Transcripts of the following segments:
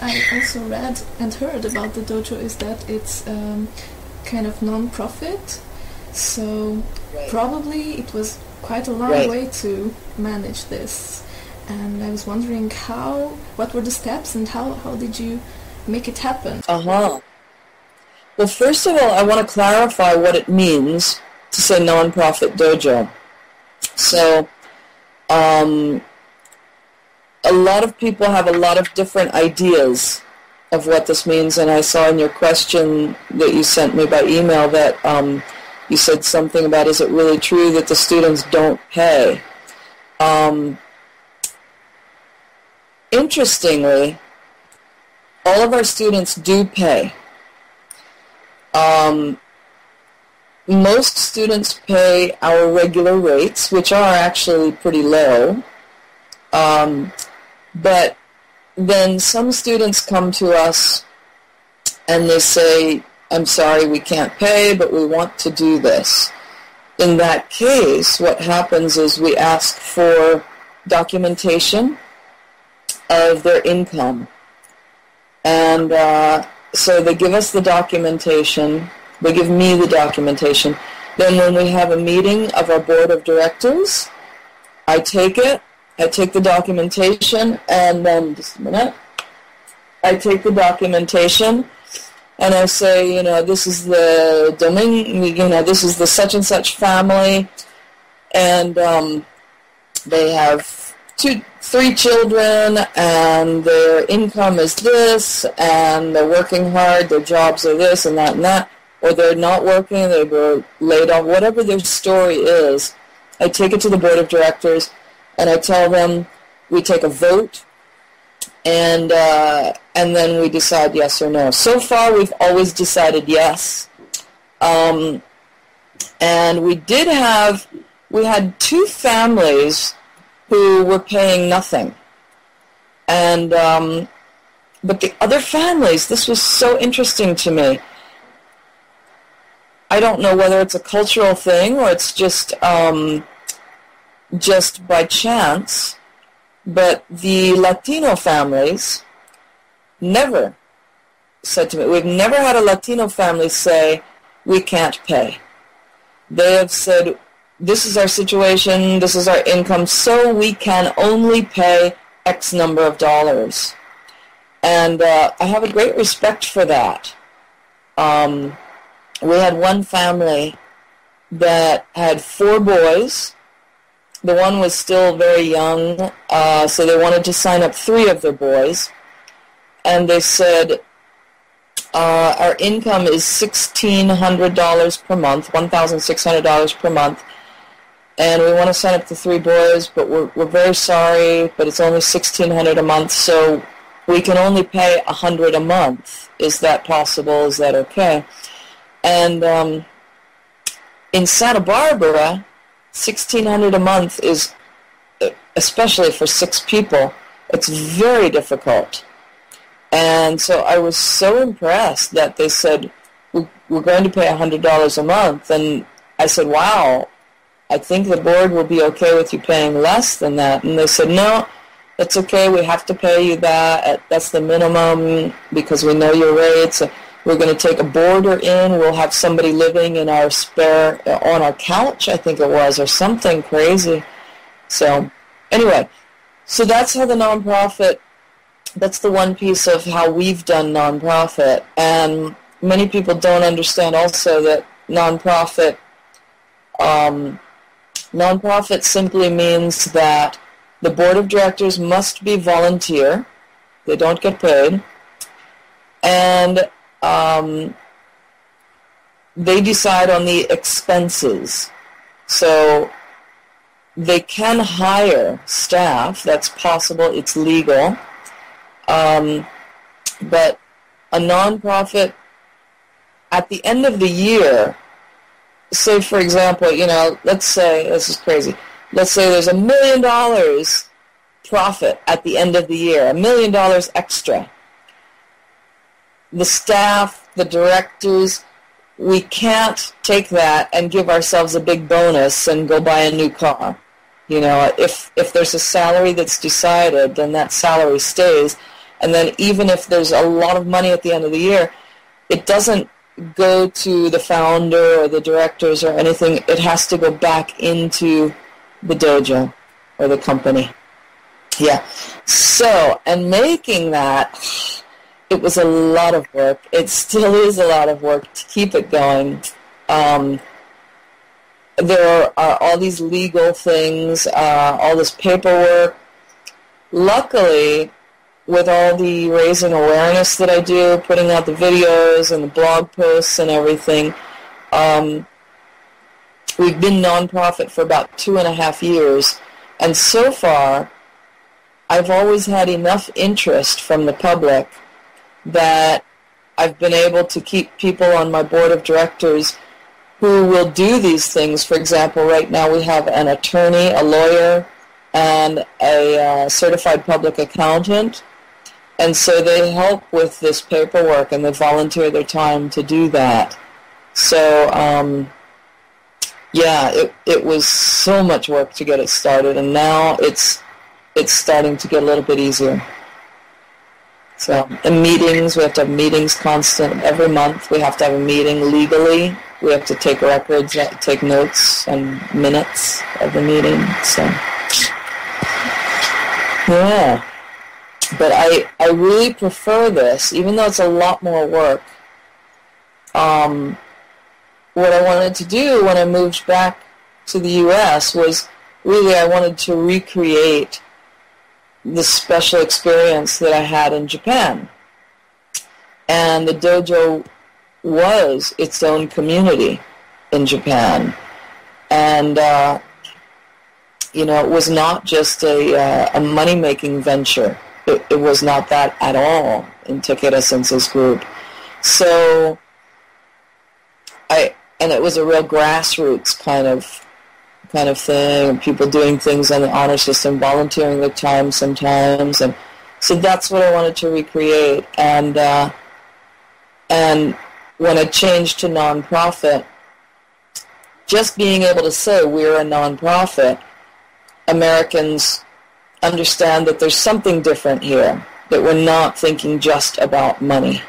I also read and heard about the dojo is that it's kind of non-profit, so probably it was quite a long way to manage this. And I was wondering what were the steps and how did you make it happen? Well, first of all, I want to clarify what it means to say non-profit dojo. So, a lot of people have a lot of different ideas of what this means, and I saw in your question that you sent me by email that you said something about, is it really true that the students don't pay? Interestingly, all of our students do pay. Most students pay our regular rates, which are actually pretty low. But then some students come to us and they say, I'm sorry, we can't pay, but we want to do this. In that case, what happens is we ask for documentation of their income. And so they give us the documentation. They give me the documentation. Then when we have a meeting of our board of directors, I take it. I take the documentation, and then, just a minute, I take the documentation, and I say, this is the this is the such and such family, and they have 3 children, and their income is this, and they're working hard, their jobs are this and that, or they're not working, they were laid off, whatever their story is. I take it to the board of directors, and I tell them we take a vote, and then we decide yes or no. So far, we've always decided yes. And we had 2 families who were paying nothing. And but the other families, this was so interesting to me. I don't know whether it's a cultural thing or it's just by chance, but the Latino families never said to me, we've never had a Latino family say, we can't pay. They have said, this is our situation, this is our income, so we can only pay X number of dollars. And I have a great respect for that. We had one family that had 4 boys. The one was still very young, so they wanted to sign up 3 of their boys. And they said, our income is $1,600 per month, $1,600 per month. And we want to sign up the 3 boys, but we're very sorry, but it's only $1,600 a month, so we can only pay $100 a month. Is that possible? Is that okay? And in Santa Barbara, $1,600 a month is, especially for 6 people, it's very difficult. And so I was so impressed that they said, we're going to pay $100 a month. And I said, wow, I think the board will be okay with you paying less than that. And they said, no, it's okay, we have to pay you that. That's the minimum because we know your rates. We're going to take a boarder in. We'll have somebody living in our on our couch, I think it was, or something crazy. So anyway, so that's how the nonprofit, that's the one piece of how we've done nonprofit. And many people don't understand also that nonprofit simply means that the board of directors must be volunteer. They don't get paid. And they decide on the expenses. So they can hire staff. That's possible. It's legal. But a nonprofit, at the end of the year, say, for example, let's say, this is crazy, let's say there's $1 million profit at the end of the year, $1 million extra. The staff, the directors, we can't take that and give ourselves a big bonus and go buy a new car. If there's a salary that's decided, then that salary stays. And then even if there's a lot of money at the end of the year, it doesn't go to the founder or the directors or anything. It has to go back into the dojo or the company. Yeah. So, and making that, it was a lot of work. It still is a lot of work to keep it going. There are all these legal things, all this paperwork. Luckily, with all the raising awareness that I do, putting out the videos and the blog posts and everything, we've been nonprofit for about 2.5 years, and so far, I've always had enough interest from the public that I've been able to keep people on my board of directors who will do these things. For example, right now we have an attorney, a lawyer, and a certified public accountant. And so they help with this paperwork, and they volunteer their time to do that. So, yeah, it was so much work to get it started, and now it's starting to get a little bit easier. So, and meetings, we have to have meetings constant. Every month we have to have a meeting legally. We have to take records, take notes and minutes of the meeting. So, yeah. But I really prefer this, even though it's a lot more work. What I wanted to do when I moved back to the U.S. was really I wanted to recreate the special experience that I had in Japan. And the dojo was its own community in Japan. And, you know, it was not just a money-making venture. It was not that at all in Takeda Sensei's group. So, and it was a real grassroots kind of thing, and people doing things on the honor system, volunteering their time sometimes, and so that's what I wanted to recreate. And when I changed to nonprofit, just being able to say we're a nonprofit, Americans understand that there's something different here, that we're not thinking just about money,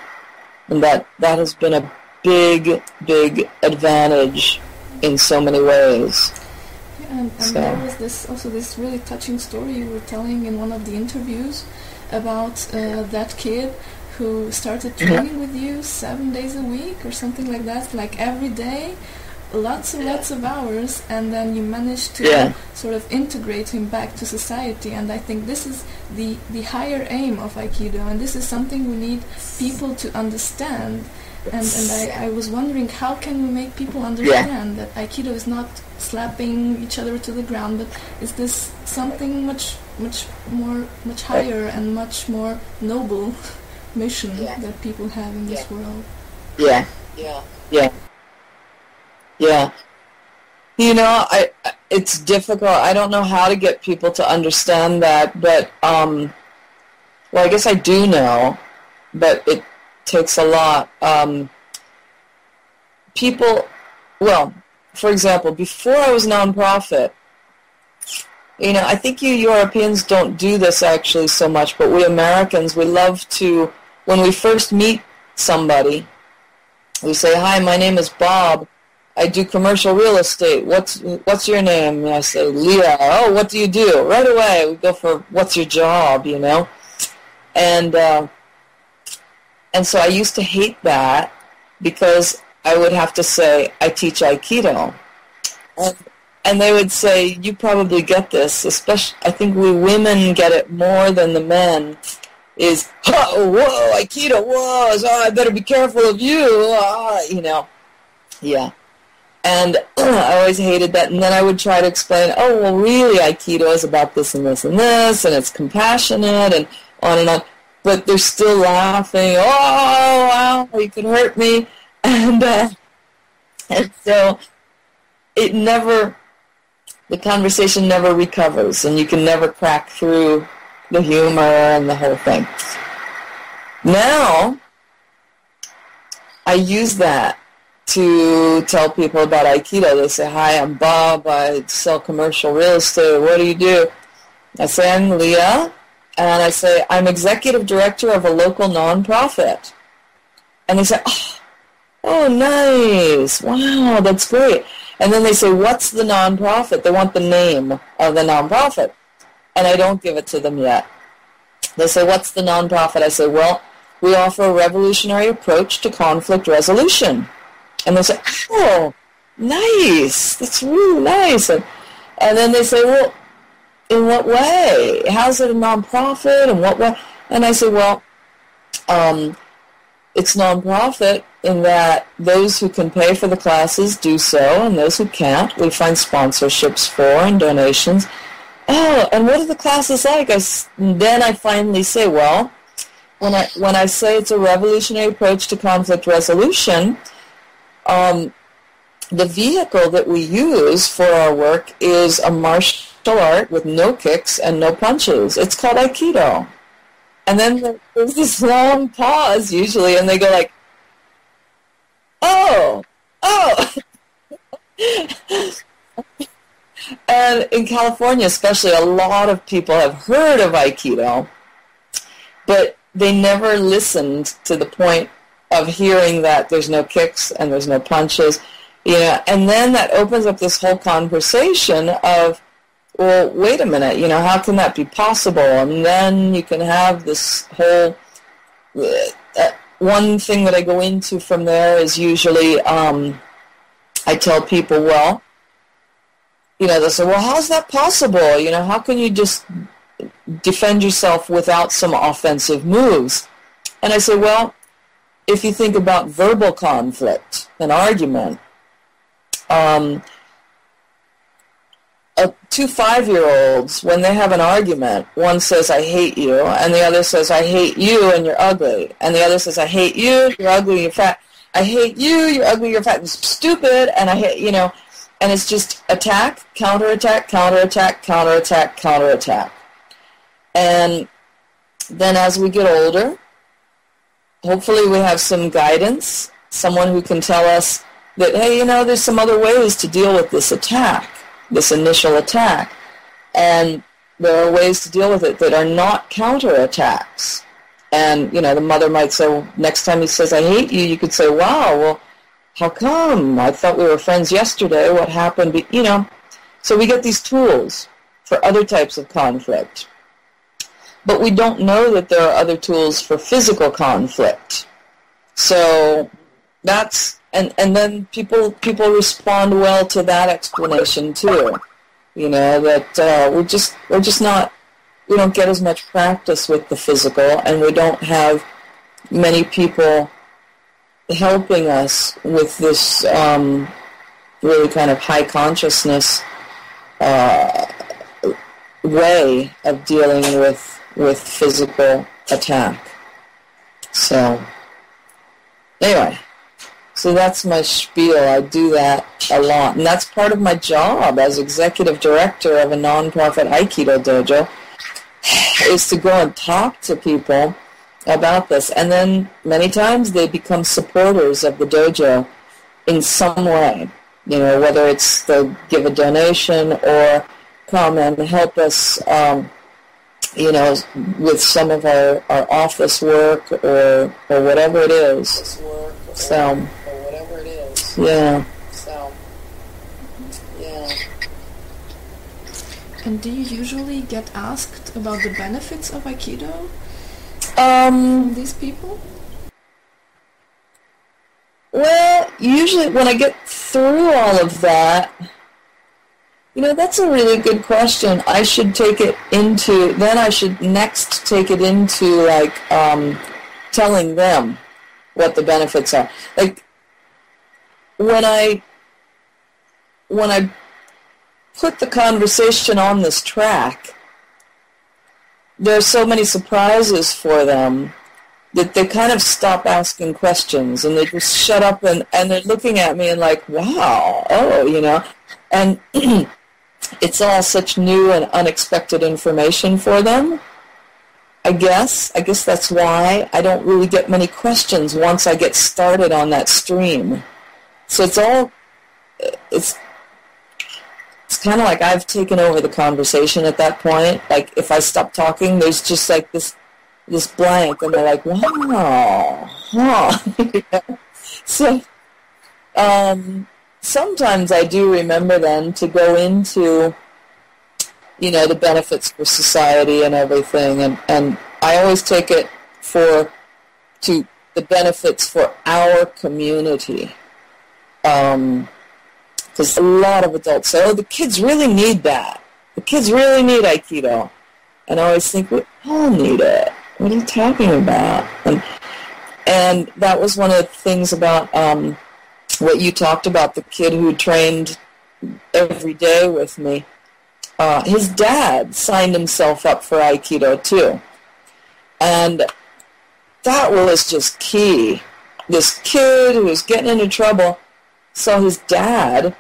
and that has been a big advantage in so many ways. And there was this really touching story you were telling in one of the interviews about that kid who started training with you 7 days a week or something like that, like every day, lots of hours, and then you managed to sort of integrate him back to society. And I think this is the higher aim of Aikido, and this is something we need people to understand. And I was wondering, how can we make people understand that Aikido is not slapping each other to the ground, but is this something much higher and much more noble mission that people have in this world? Yeah. You know, it's difficult. I don't know how to get people to understand that, but well, I guess I do know, but it takes a lot. People, well, for example, before I was nonprofit, you know, I think you Europeans don't do this actually so much, but we Americans, we love to, when we first meet somebody, we say, "Hi, my name is Bob. I do commercial real estate. What's your name?" And I say, "Lia." "Oh, what do you do?" Right away, we go for, "What's your job?" You know, and so I used to hate that because I would have to say, "I teach Aikido," and they would say, "You probably get this." Especially, I think we women get it more than the men. Is, "Oh, whoa, Aikido, whoa, oh, I better be careful of you," you know, yeah. And I always hated that. And then I would try to explain, "Oh, well, really, Aikido is about this and this and this, and it's compassionate," and on and on. But they're still laughing. "Oh, wow, you could hurt me." And so it never, the conversation never recovers, and you can never crack through the humor and the whole thing. Now, I use that to tell people about Aikido. They say, "Hi, I'm Bob. I sell commercial real estate. What do you do?" I say, "I'm Lia, And I say, I'm executive director of a local nonprofit. And they say, oh, nice. Wow, that's great. And then they say, what's the nonprofit? They want the name of the nonprofit. And I don't give it to them yet. They say, what's the nonprofit? I say, well, we offer a revolutionary approach to conflict resolution. And they say, oh, nice. That's really nice. And then they say, well, in what way? How's it a nonprofit? In what way? And I say, well, it's nonprofit in that those who can pay for the classes do so, and those who can't, we find sponsorships for and donations. Oh, and what are the classes like? Then I finally say, well, when I say it's a revolutionary approach to conflict resolution, the vehicle that we use for our work is a martial art with no kicks and no punches. It's called Aikido. And then there's this long pause usually, and they go like, oh. And in California especially, a lot of people have heard of Aikido, but they never listened to the point of hearing that there's no kicks and there's no punches. And then that opens up this whole conversation of, well, wait a minute, how can that be possible? And then you can have this whole, one thing that I go into from there is usually, I tell people, well, they say, well, how's that possible? How can you just defend yourself without some offensive moves? And I say, well, if you think about verbal conflict, an argument, two 5-year-olds, when they have an argument, one says, I hate you, and the other says, I hate you, and you're ugly. And the other says, I hate you, you're ugly, you're fat. I hate you, you're ugly, you're fat, and stupid, and I hate, and it's just attack, counterattack, counterattack, counterattack, counterattack. And then as we get older, hopefully we have some guidance, someone who can tell us that, hey, there's some other ways to deal with this attack, this initial attack. And there are ways to deal with it that are not counterattacks. And, the mother might say, well, next time he says, I hate you, you could say, wow, well, how come? I thought we were friends yesterday. What happened? So we get these tools for other types of conflict. But we don't know that there are other tools for physical conflict. So that's, and then people respond well to that explanation too. That we're just not, we don't get as much practice with the physical, and we don't have many people helping us with this really kind of high consciousness way of dealing with physical attack. So anyway, so that's my spiel. I do that a lot, and that's part of my job as executive director of a nonprofit Aikido dojo, is to go and talk to people about this. And then many times they become supporters of the dojo in some way, whether it's they'll give a donation or come and help us, with some of our office work or whatever it is. So, yeah. And do you usually get asked about the benefits of Aikido from these people? Well, usually when I get through all of that, that's a really good question. I should take it into, then I should next take it into, telling them what the benefits are. Like, when I put the conversation on this track, there's so many surprises for them that they kind of stop asking questions, and they just shut up and they're looking at me and like, wow, and it's all such new and unexpected information for them. I guess that's why I don't really get many questions once I get started on that stream. So it's kind of like I've taken over the conversation at that point. Like, if I stop talking, there's just like this blank, and they're like, wow, huh. So, sometimes I do remember then to go into, the benefits for society and everything, and I always take it to the benefits for our community. Because a lot of adults say, oh, the kids really need that. The kids really need Aikido. And I always think, we all need it. What are you talking about? And that was one of the things about what you talked about, the kid who trained every day with me. His dad signed himself up for Aikido, too. And that was just key. This kid who was getting into trouble saw his dad,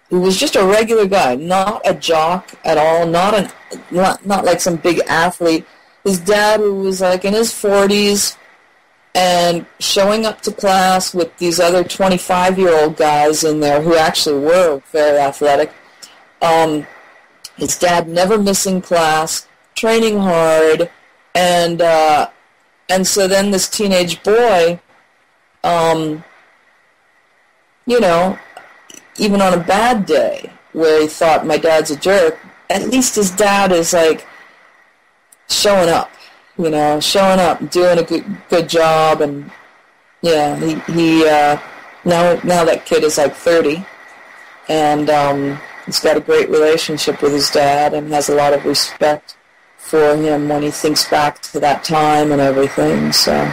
who was just a regular guy, not a jock at all, not like some big athlete. His dad, who was like in his 40s and showing up to class with these other 25-year-old guys in there who actually were very athletic. His dad never missing class, training hard, and so then this teenage boy, even on a bad day where he thought my dad's a jerk, at least his dad is like showing up, doing a good job, and yeah, he now that kid is like 30, and he's got a great relationship with his dad and has a lot of respect for him when he thinks back to that time and everything. So